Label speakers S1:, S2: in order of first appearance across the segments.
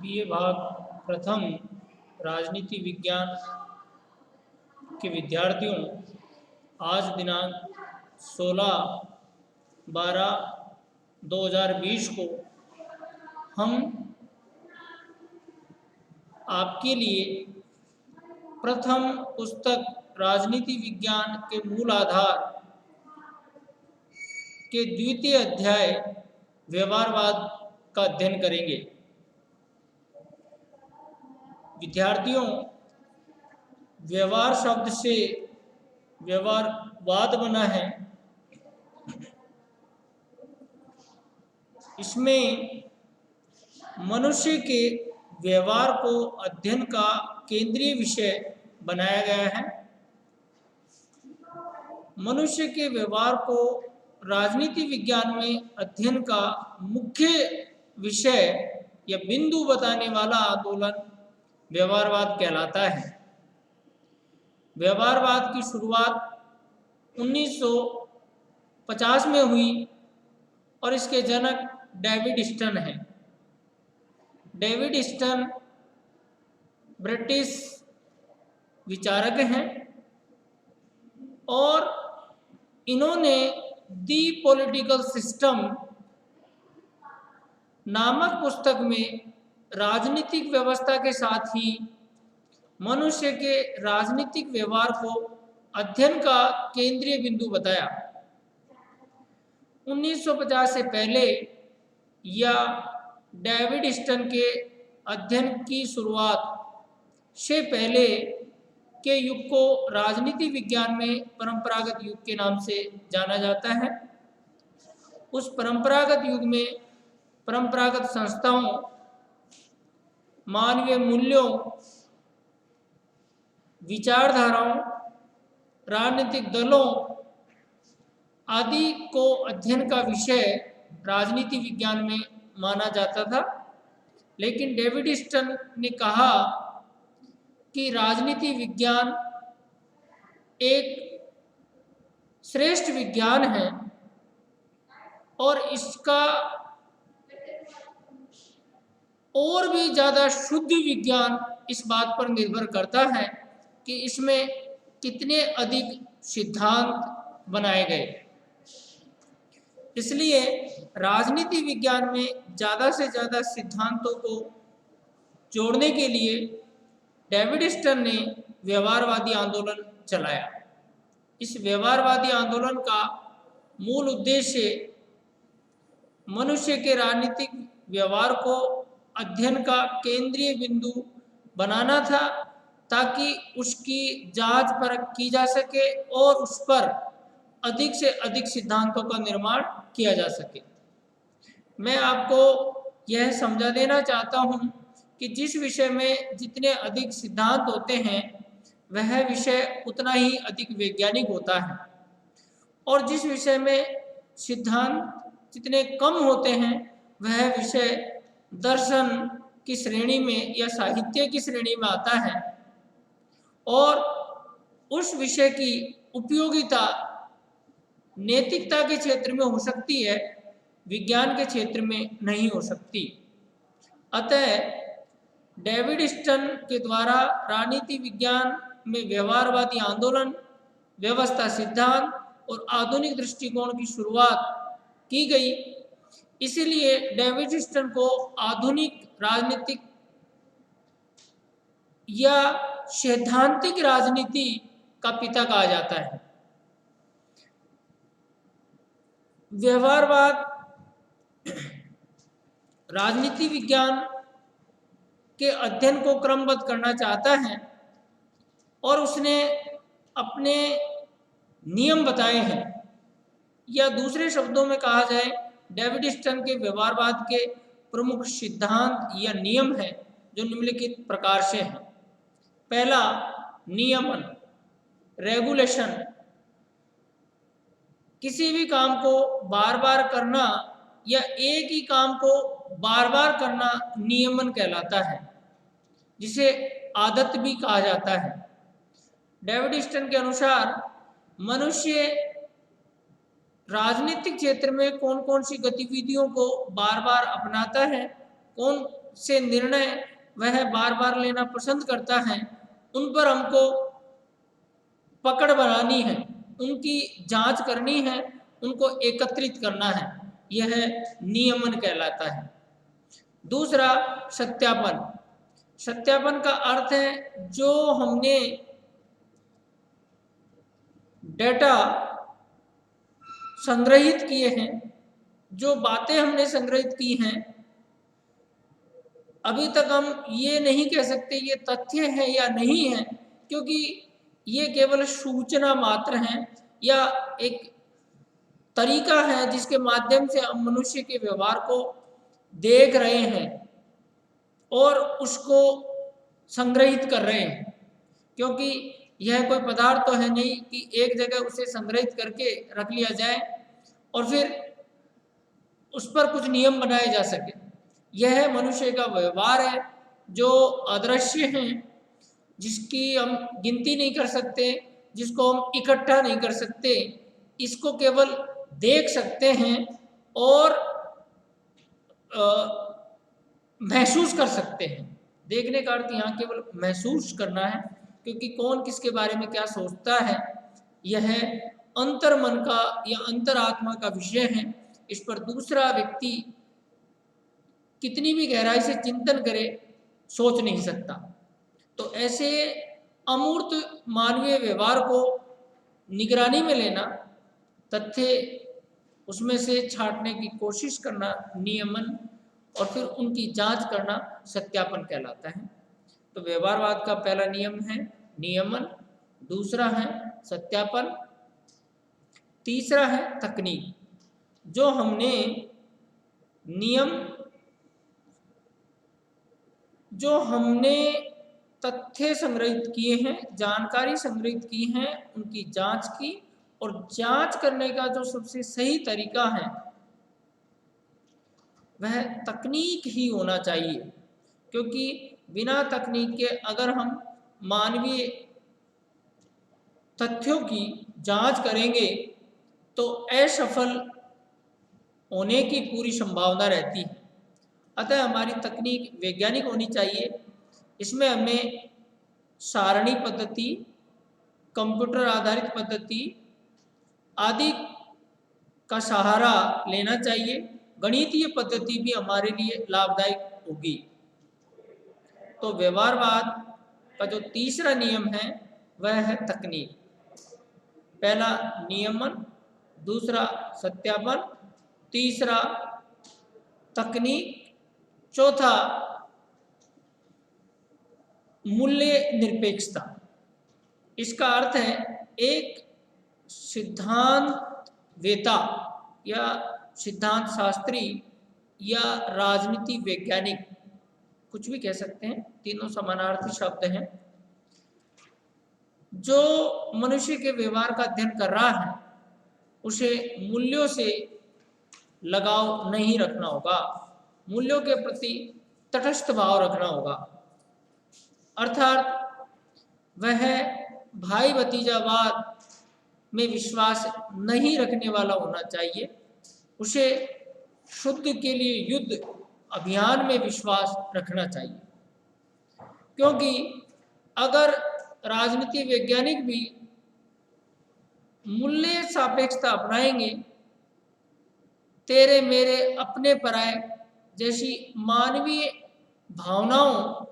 S1: BA भाग प्रथम राजनीति विज्ञान के विद्यार्थियों, आज दिनांक 16/12/2020 को हम आपके लिए प्रथम पुस्तक राजनीति विज्ञान के मूल आधार के द्वितीय अध्याय व्यवहारवाद का अध्ययन करेंगे। विद्यार्थियों, व्यवहार शब्द से व्यवहारवाद बना है। इसमें मनुष्य के व्यवहार को अध्ययन का केंद्रीय विषय बनाया गया है। मनुष्य के व्यवहार को राजनीति विज्ञान में अध्ययन का मुख्य विषय या बिंदु बताने वाला आंदोलन व्यवहारवाद कहलाता है। व्यवहारवाद की शुरुआत 1950 में हुई और इसके जनक डेविड स्टन हैं। डेविड स्टन ब्रिटिश विचारक हैं और इन्होंने दी पॉलिटिकल सिस्टम नामक पुस्तक में राजनीतिक व्यवस्था के साथ ही मनुष्य के राजनीतिक व्यवहार को अध्ययन का केंद्रीय बिंदु बताया। 1950 से पहले या डेविड स्टन के अध्ययन की शुरुआत से पहले के युग को राजनीति विज्ञान में परंपरागत युग के नाम से जाना जाता है। उस परंपरागत युग में परंपरागत संस्थाओं, मानवीय मूल्यों, विचारधाराओं, राजनीतिक दलों आदि को अध्ययन का विषय राजनीति विज्ञान में माना जाता था। लेकिन डेविड स्टन ने कहा कि राजनीति विज्ञान एक श्रेष्ठ विज्ञान है और इसका और भी ज़्यादा शुद्ध विज्ञान इस बात पर निर्भर करता है कि इसमें कितने अधिक सिद्धांत बनाए गए। इसलिए राजनीति विज्ञान में ज़्यादा से ज़्यादा सिद्धांतों को जोड़ने के लिए डेविड स्टन ने व्यवहारवादी आंदोलन चलाया। इस व्यवहारवादी आंदोलन का मूल उद्देश्य मनुष्य के राजनीतिक व्यवहार को अध्ययन का केंद्रीय बिंदु बनाना था, ताकि उसकी जांच परख की जा सके और उस पर अधिक से अधिक सिद्धांतों का निर्माण किया जा सके। मैं आपको यह समझा देना चाहता हूँ कि जिस विषय में जितने अधिक सिद्धांत होते हैं वह विषय उतना ही अधिक वैज्ञानिक होता है, और जिस विषय में सिद्धांत जितने कम होते हैं वह विषय दर्शन की श्रेणी में या साहित्य की श्रेणी में आता है, और उस विषय की उपयोगिता नैतिकता के क्षेत्र में हो सकती है, विज्ञान के क्षेत्र में नहीं हो सकती। अतः डेविड स्टन के द्वारा राजनीति विज्ञान में व्यवहारवादी आंदोलन, व्यवस्था सिद्धांत और आधुनिक दृष्टिकोण की शुरुआत की गई। इसीलिए डेविड स्टन को आधुनिक राजनीतिक या सैद्धांतिक राजनीति का पिता कहा जाता है। व्यवहारवाद राजनीति विज्ञान के अध्ययन को क्रमबद्ध करना चाहता है और उसने अपने नियम बताए हैं, या दूसरे शब्दों में कहा जाए डेविड स्टन के व्यवहारवाद के प्रमुख सिद्धांत या नियम हैं जो निम्नलिखित प्रकार से हैं। पहला, नियमन, रेगुलेशन। किसी भी काम को बार बार करना या एक ही काम को बार बार करना नियमन कहलाता है, जिसे आदत भी कहा जाता है। डेविड स्टन के अनुसार मनुष्य राजनीतिक क्षेत्र में कौन कौन सी गतिविधियों को बार बार अपनाता है, कौन से निर्णय वह बार बार लेना पसंद करता है, उन पर हमको पकड़ बनानी है, उनकी जांच करनी है, उनको एकत्रित करना है। यह नियमन कहलाता है। दूसरा, सत्यापन। सत्यापन का अर्थ है जो हमने डेटा संग्रहित किए हैं, जो बातें हमने संग्रहित की हैं, अभी तक हम ये नहीं कह सकते ये तथ्य है या नहीं है, क्योंकि ये केवल सूचना मात्र हैं या एक तरीका है जिसके माध्यम से हम मनुष्य के व्यवहार को देख रहे हैं और उसको संग्रहित कर रहे हैं। क्योंकि यह कोई पदार्थ तो है नहीं कि एक जगह उसे संग्रहित करके रख लिया जाए और फिर उस पर कुछ नियम बनाए जा सके। यह मनुष्य का व्यवहार है जो अदृश्य है, जिसकी हम गिनती नहीं कर सकते, जिसको हम इकट्ठा नहीं कर सकते, इसको केवल देख सकते हैं और महसूस कर सकते हैं। देखने का अर्थ यहाँ केवल महसूस करना है, क्योंकि कौन किसके बारे में क्या सोचता है यह अंतर मन का या अंतरात्मा का विषय है। इस पर दूसरा व्यक्ति कितनी भी गहराई से चिंतन करे सोच नहीं सकता। तो ऐसे अमूर्त मानवीय व्यवहार को निगरानी में लेना, तथ्य उसमें से छांटने की कोशिश करना नियमन, और फिर उनकी जांच करना सत्यापन कहलाता है। तो व्यवहारवाद का पहला नियम है नियमन, दूसरा है सत्यापन, तीसरा है तकनीक। जो हमने नियम, जो हमने तथ्य संग्रहित किए हैं, जानकारी संग्रहित की है, उनकी जांच की, और जांच करने का जो सबसे सही तरीका है वह तकनीक ही होना चाहिए। क्योंकि बिना तकनीक के अगर हम मानवीय तथ्यों की जांच करेंगे तो असफल होने की पूरी संभावना रहती है। अतः हमारी तकनीक वैज्ञानिक होनी चाहिए। इसमें हमें सारणी पद्धति, कंप्यूटर आधारित पद्धति आदि का सहारा लेना चाहिए। गणितीय पद्धति भी हमारे लिए लाभदायक होगी। तो व्यवहारवाद का जो तीसरा नियम है वह है तकनीक। पहला नियमन, दूसरा सत्यापन, तीसरा तकनीक, चौथा मूल्य निरपेक्षता। इसका अर्थ है एक सिद्धांत वेता या सिद्धांत शास्त्री या राजनीति वैज्ञानिक, कुछ भी कह सकते हैं, तीनों समानार्थी शब्द हैं, जो मनुष्य के व्यवहार का अध्ययन कर रहा है उसे मूल्यों से लगाव नहीं रखना होगा, मूल्यों के प्रति तटस्थ भाव रखना होगा। अर्थात वह भाई भतीजावाद में विश्वास नहीं रखने वाला होना चाहिए। उसे शुद्ध के लिए युद्ध अभियान में विश्वास रखना चाहिए। क्योंकि अगर राजनीति वैज्ञानिक भी मूल्य सापेक्षता अपनाएंगे, तेरे मेरे अपने पराये जैसी मानवीय भावनाओं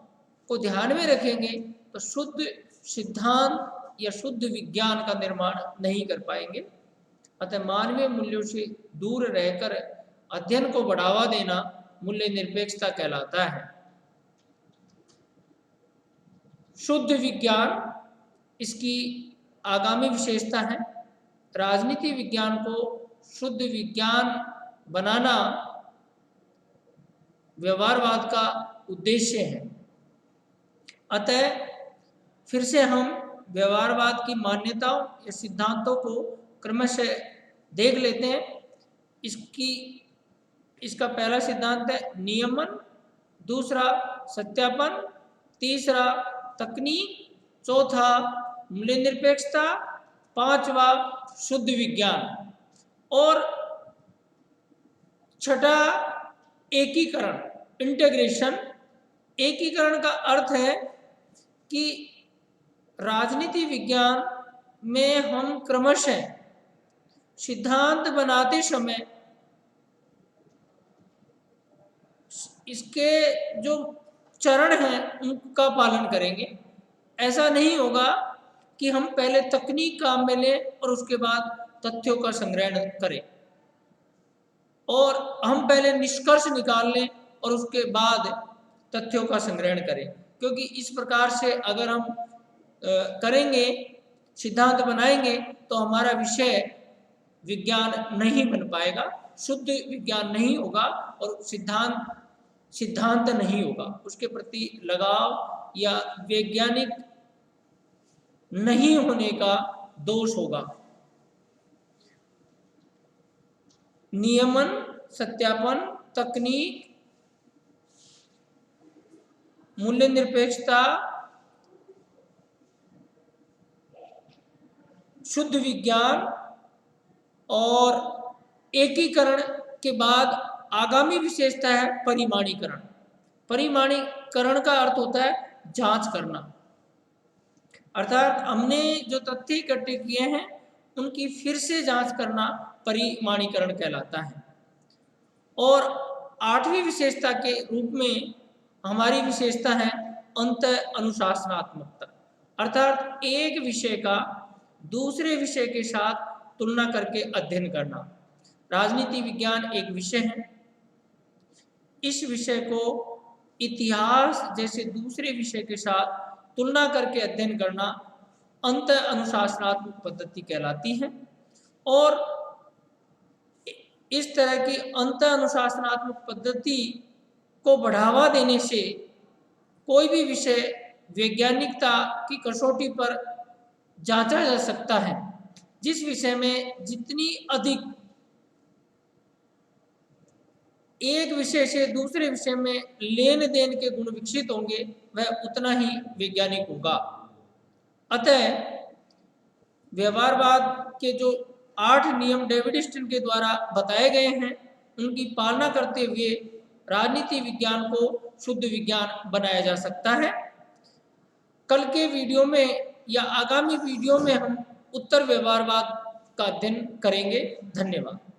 S1: को ध्यान में रखेंगे, तो शुद्ध सिद्धांत या शुद्ध विज्ञान का निर्माण नहीं कर पाएंगे। अतः मानवीय मूल्यों से दूर रहकर अध्ययन को बढ़ावा देना मूल्य निरपेक्षता कहलाता है। शुद्ध विज्ञान इसकी आगामी विशेषता है। राजनीति विज्ञान को शुद्ध विज्ञान बनाना व्यवहारवाद का उद्देश्य है। अतः फिर से हम व्यवहारवाद की मान्यताओं या सिद्धांतों को क्रमशः देख लेते हैं। इसका पहला सिद्धांत है नियमन, दूसरा सत्यापन, तीसरा तकनीक, चौथा मूल्य निरपेक्षता, पांचवा शुद्ध विज्ञान, और छठा एकीकरण, इंटीग्रेशन एकीकरण का अर्थ है कि राजनीति विज्ञान में हम क्रमशः सिद्धांत बनाते समय इसके जो चरण हैं उनका पालन करेंगे। ऐसा नहीं होगा कि हम पहले तकनीक काम में लें और उसके बाद तथ्यों का संग्रहण करें, और हम पहले निष्कर्ष निकाल लें और उसके बाद तथ्यों का संग्रहण करें। क्योंकि इस प्रकार से अगर हम करेंगे, सिद्धांत बनाएंगे, तो हमारा विषय विज्ञान नहीं बन पाएगा, शुद्ध विज्ञान नहीं होगा और सिद्धांत नहीं होगा, उसके प्रति लगाव या वैज्ञानिक नहीं होने का दोष होगा। नियमन, सत्यापन, तकनीक, मूल्य निरपेक्षता, शुद्ध विज्ञान और एकीकरण के बाद आगामी विशेषता है परिमाणीकरण। परिमाणीकरण का अर्थ होता है जांच करना, अर्थात हमने जो तथ्य इकट्ठे किए हैं उनकी फिर से जांच करना परिमाणीकरण कहलाता है। और आठवीं विशेषता के रूप में हमारी विशेषता है अंत अनुशासनात्मकता, अर्थात एक विषय का दूसरे विषय के साथ तुलना करके अध्ययन करना। राजनीति विज्ञान एक विषय है, इस विषय को इतिहास जैसे दूसरे विषय के साथ तुलना करके अध्ययन करना अंत अनुशासनात्मक पद्धति कहलाती है। और इस तरह की अंत अनुशासनात्मक पद्धति को बढ़ावा देने से कोई भी विषय वैज्ञानिकता की कसौटी पर जांचा जा सकता है। जिस विषय में जितनी अधिक एक विषय से दूसरे विषय में लेन देन के गुण विकसित होंगे, वह उतना ही वैज्ञानिक होगा। अतः व्यवहारवाद के जो 8 नियम डेविड स्टन के द्वारा बताए गए हैं, उनकी पालना करते हुए राजनीति विज्ञान को शुद्ध विज्ञान बनाया जा सकता है। कल के वीडियो में या आगामी वीडियो में हम उत्तर व्यवहारवाद का अध्ययन करेंगे। धन्यवाद।